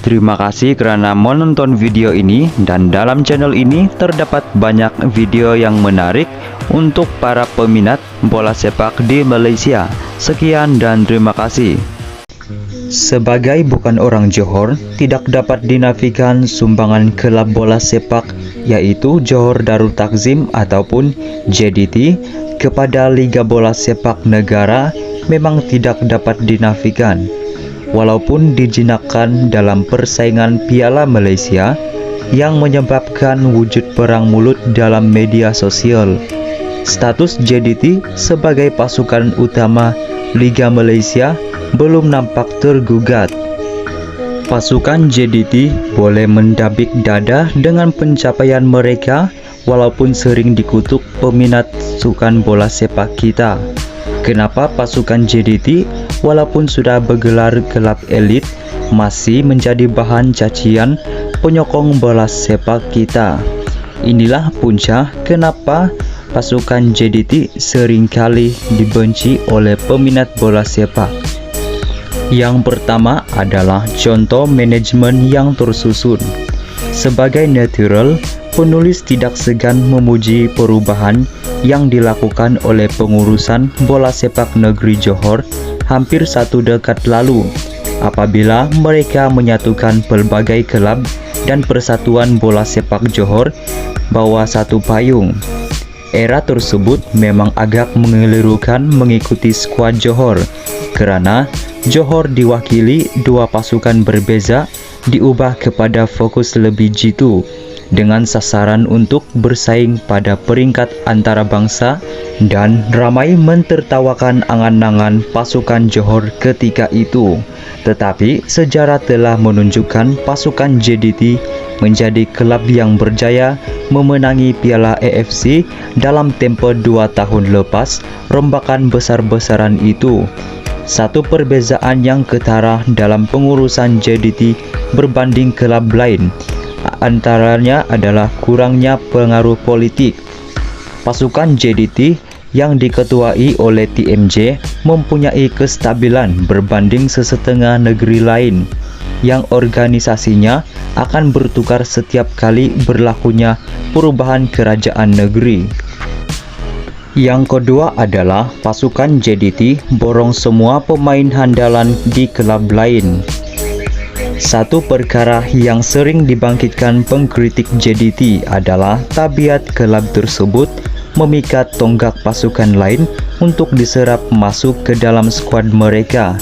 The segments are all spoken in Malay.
Terima kasih karena menonton video ini, dan dalam channel ini terdapat banyak video yang menarik untuk para peminat bola sepak di Malaysia. Sekian dan terima kasih. Sebagai bukan orang Johor, tidak dapat dinafikan sumbangan kelab bola sepak yaitu Johor Darul Takzim ataupun JDT kepada Liga Bola Sepak Negara memang tidak dapat dinafikan. Walaupun dijinakkan dalam persaingan Piala Malaysia yang menyebabkan wujud perang mulut dalam media sosial, status JDT sebagai pasukan utama Liga Malaysia belum nampak tergugat. Pasukan JDT boleh mendabik dada dengan pencapaian mereka walaupun sering dikutuk peminat sukan bola sepak kita. Kenapa pasukan JDT walaupun sudah bergelar kelab elit masih menjadi bahan cacian penyokong bola sepak kita? Inilah punca kenapa pasukan JDT seringkali dibenci oleh peminat bola sepak. Yang pertama adalah contoh manajemen yang tersusun. Sebagai netral, penulis tidak segan memuji perubahan yang dilakukan oleh pengurusan bola sepak negeri Johor hampir 1 dekad lalu, apabila mereka menyatukan pelbagai kelab dan persatuan bola sepak Johor bawah satu payung. Era tersebut memang agak mengelirukan mengikuti skuad Johor, kerana Johor diwakili dua pasukan berbeza diubah kepada fokus lebih jitu dengan sasaran untuk bersaing pada peringkat antarabangsa, dan ramai mentertawakan angan-angan pasukan Johor ketika itu. Tetapi sejarah telah menunjukkan pasukan JDT menjadi kelab yang berjaya memenangi Piala AFC dalam tempoh 2 tahun lepas rombakan besar-besaran itu. Satu perbezaan yang ketara dalam pengurusan JDT berbanding kelab lain antaranya adalah kurangnya pengaruh politik. Pasukan JDT yang diketuai oleh TMJ mempunyai kestabilan berbanding sesetengah negeri lain yang organisasinya akan bertukar setiap kali berlakunya perubahan kerajaan negeri. Yang kedua adalah pasukan JDT borong semua pemain handalan di kelab lain. Satu perkara yang sering dibangkitkan pengkritik JDT adalah tabiat kelab tersebut memikat tonggak pasukan lain untuk diserap masuk ke dalam skuad mereka.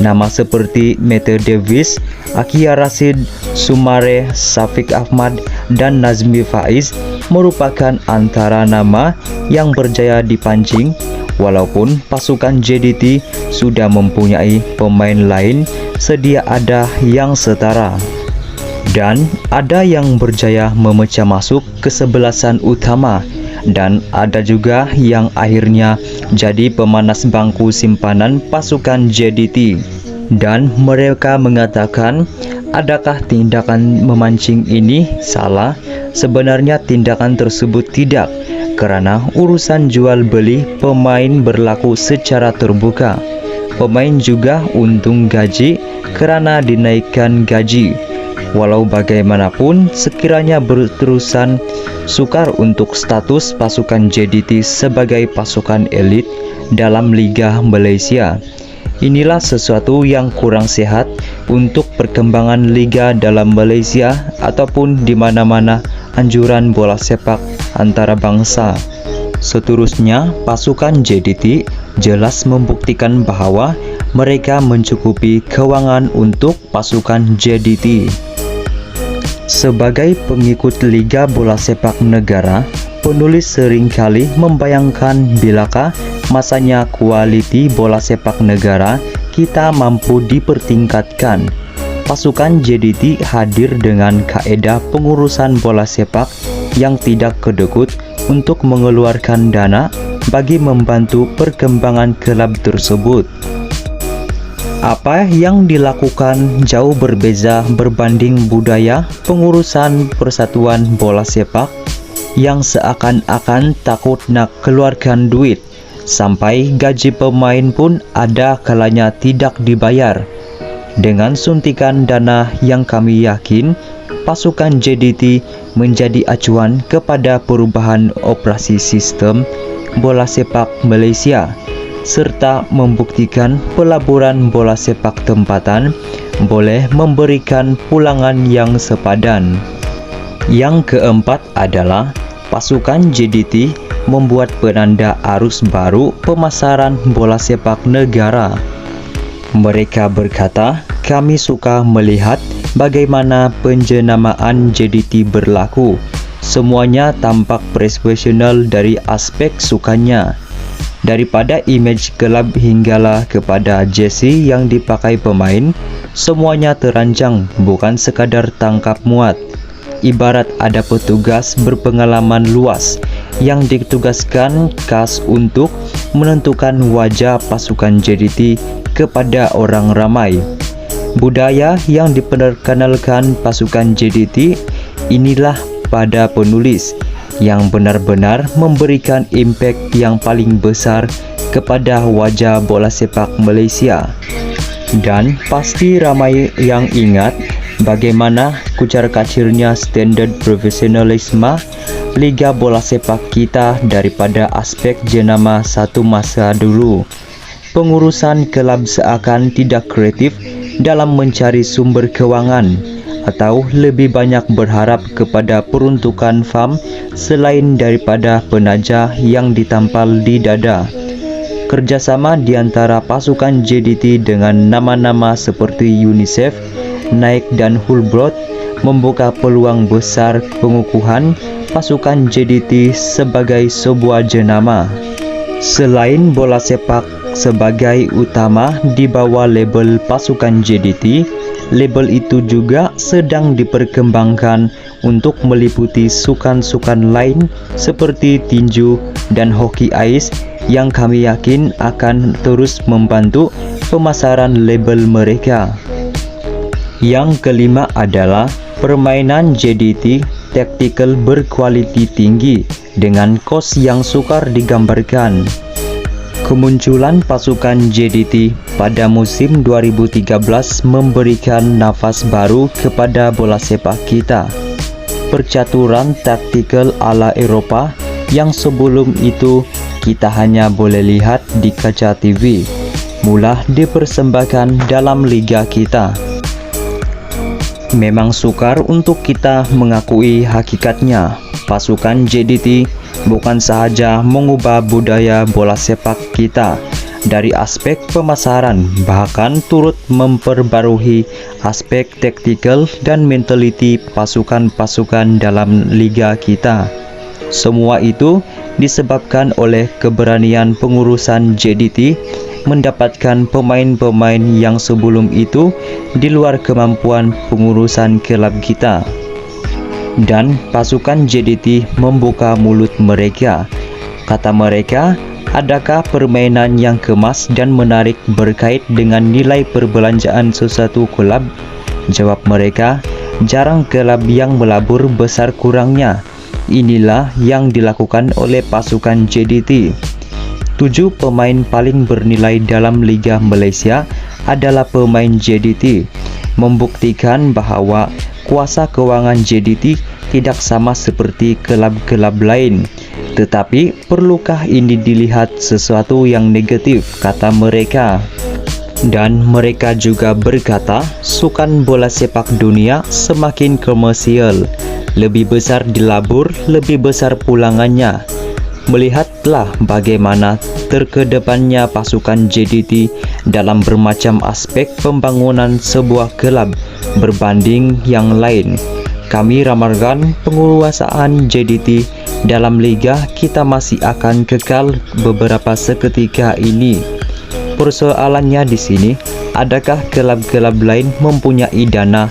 Nama seperti Mete Davis, Akia Rashid, Sumare, Syafiq Ahmad, dan Nazmi Faiz merupakan antara nama yang berjaya dipancing, walaupun pasukan JDT sudah mempunyai pemain lain sedia ada yang setara, dan ada yang berjaya memecah masuk kesebelasan utama, dan ada juga yang akhirnya jadi pemanas bangku simpanan pasukan JDT. Dan mereka mengatakan, adakah tindakan memancing ini salah? Sebenarnya tindakan tersebut tidak, karena urusan jual beli pemain berlaku secara terbuka. Pemain juga untung gaji kerana dinaikkan gaji. Walau bagaimanapun, sekiranya berterusan sukar untuk status pasukan JDT sebagai pasukan elit dalam Liga Malaysia. Inilah sesuatu yang kurang sehat untuk perkembangan liga dalam Malaysia ataupun di mana-mana anjuran bola sepak antarabangsa. Seterusnya, pasukan JDT jelas membuktikan bahwa mereka mencukupi kewangan untuk pasukan JDT. Sebagai pengikut Liga Bola Sepak Negara, penulis seringkali membayangkan bilakah masanya kualiti bola sepak negara kita mampu dipertingkatkan. Pasukan JDT hadir dengan kaedah pengurusan bola sepak yang tidak kedekut untuk mengeluarkan dana bagi membantu perkembangan kelab tersebut. Apa yang dilakukan jauh berbeza berbanding budaya pengurusan persatuan bola sepak yang seakan-akan takut nak keluarkan duit, sampai gaji pemain pun ada kalanya tidak dibayar. Dengan suntikan dana yang kami yakin, pasukan JDT menjadi acuan kepada perubahan operasi sistem bola sepak Malaysia, serta membuktikan pelaburan bola sepak tempatan boleh memberikan pulangan yang sepadan. Yang keempat adalah pasukan JDT membuat penanda arus baru pemasaran bola sepak negara. Mereka berkata, kami suka melihat bagaimana penjenamaan JDT berlaku. Semuanya tampak profesional dari aspek sukanya. Daripada imej kelab hinggalah kepada jersey yang dipakai pemain, semuanya terancang, bukan sekadar tangkap muat. Ibarat ada petugas berpengalaman luas yang ditugaskan khas untuk menentukan wajah pasukan JDT kepada orang ramai. Budaya yang diperkenalkan pasukan JDT inilah pada penulis yang benar-benar memberikan impak yang paling besar kepada wajah bola sepak Malaysia. Dan pasti ramai yang ingat bagaimana kucar-kacirnya standard profesionalisme Liga Bola Sepak kita daripada aspek jenama satu masa dulu. Pengurusan kelab seakan tidak kreatif dalam mencari sumber keuangan, atau lebih banyak berharap kepada peruntukan fam selain daripada penajah yang ditampal di dada. Kerjasama di antara pasukan JDT dengan nama-nama seperti UNICEF, Nike dan Hulbrot membuka peluang besar pengukuhan pasukan JDT sebagai sebuah jenama. Selain bola sepak sebagai utama di bawah label pasukan JDT, label itu juga sedang diperkembangkan untuk meliputi sukan-sukan lain seperti tinju dan hoki ais yang kami yakin akan terus membantu pemasaran label mereka. Yang kelima adalah permainan JDT taktikal berkualiti tinggi dengan kos yang sukar digambarkan. Kemunculan pasukan JDT pada musim 2013 memberikan nafas baru kepada bola sepak kita. Percaturan taktikal ala Eropah yang sebelum itu kita hanya boleh lihat di kaca TV, mula dipersembahkan dalam liga kita. Memang sukar untuk kita mengakui hakikatnya, pasukan JDT bukan sahaja mengubah budaya bola sepak kita dari aspek pemasaran, bahkan turut memperbarui aspek taktikal dan mentaliti pasukan-pasukan dalam liga kita. Semua itu disebabkan oleh keberanian pengurusan JDT mendapatkan pemain-pemain yang sebelum itu di luar kemampuan pengurusan kelab kita. Dan pasukan JDT membuka mulut mereka. Kata mereka, adakah permainan yang kemas dan menarik berkait dengan nilai perbelanjaan sesuatu kelab? Jawab mereka, jarang kelab yang melabur besar kurangnya. Inilah yang dilakukan oleh pasukan JDT. 7 pemain paling bernilai dalam Liga Malaysia adalah pemain JDT, membuktikan bahawa kuasa keuangan JDT tidak sama seperti kelab-kelab lain. Tetapi perlukah ini dilihat sesuatu yang negatif, kata mereka. Dan mereka juga berkata, sukan bola sepak dunia semakin komersial, lebih besar dilabur, lebih besar pulangannya. Melihatlah bagaimana terkedepannya pasukan JDT dalam bermacam aspek pembangunan sebuah kelab berbanding yang lain. Kami ramalkan penguasaan JDT dalam liga kita masih akan kekal beberapa seketika ini. Persoalannya di sini, adakah kelab-kelab lain mempunyai dana,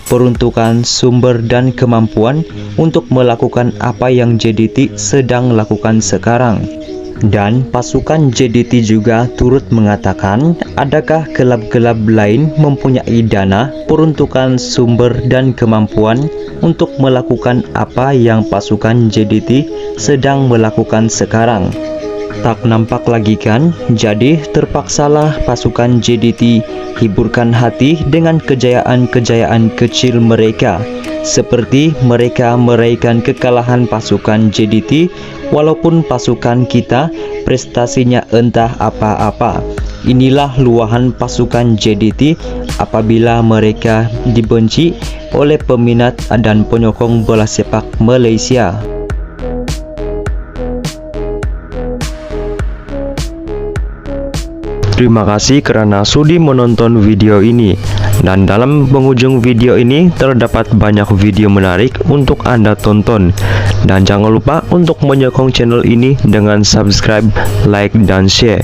peruntukan, sumber dan kemampuan untuk melakukan apa yang JDT sedang lakukan sekarang? Dan pasukan JDT juga turut mengatakan, adakah kelab-kelab lain mempunyai dana, peruntukan, sumber dan kemampuan untuk melakukan apa yang pasukan JDT sedang melakukan sekarang? tak nampak lagi kan? Jadi terpaksalah pasukan JDT hiburkan hati dengan kejayaan-kejayaan kecil mereka. Seperti mereka meraihkan kekalahan pasukan JDT, walaupun pasukan kita prestasinya entah apa-apa. Inilah luahan pasukan JDT apabila mereka dibenci oleh peminat dan penyokong bola sepak Malaysia. Terima kasih karena sudi menonton video ini. Dan dalam penghujung video ini terdapat banyak video menarik untuk Anda tonton. Dan jangan lupa untuk menyokong channel ini dengan subscribe, like, dan share.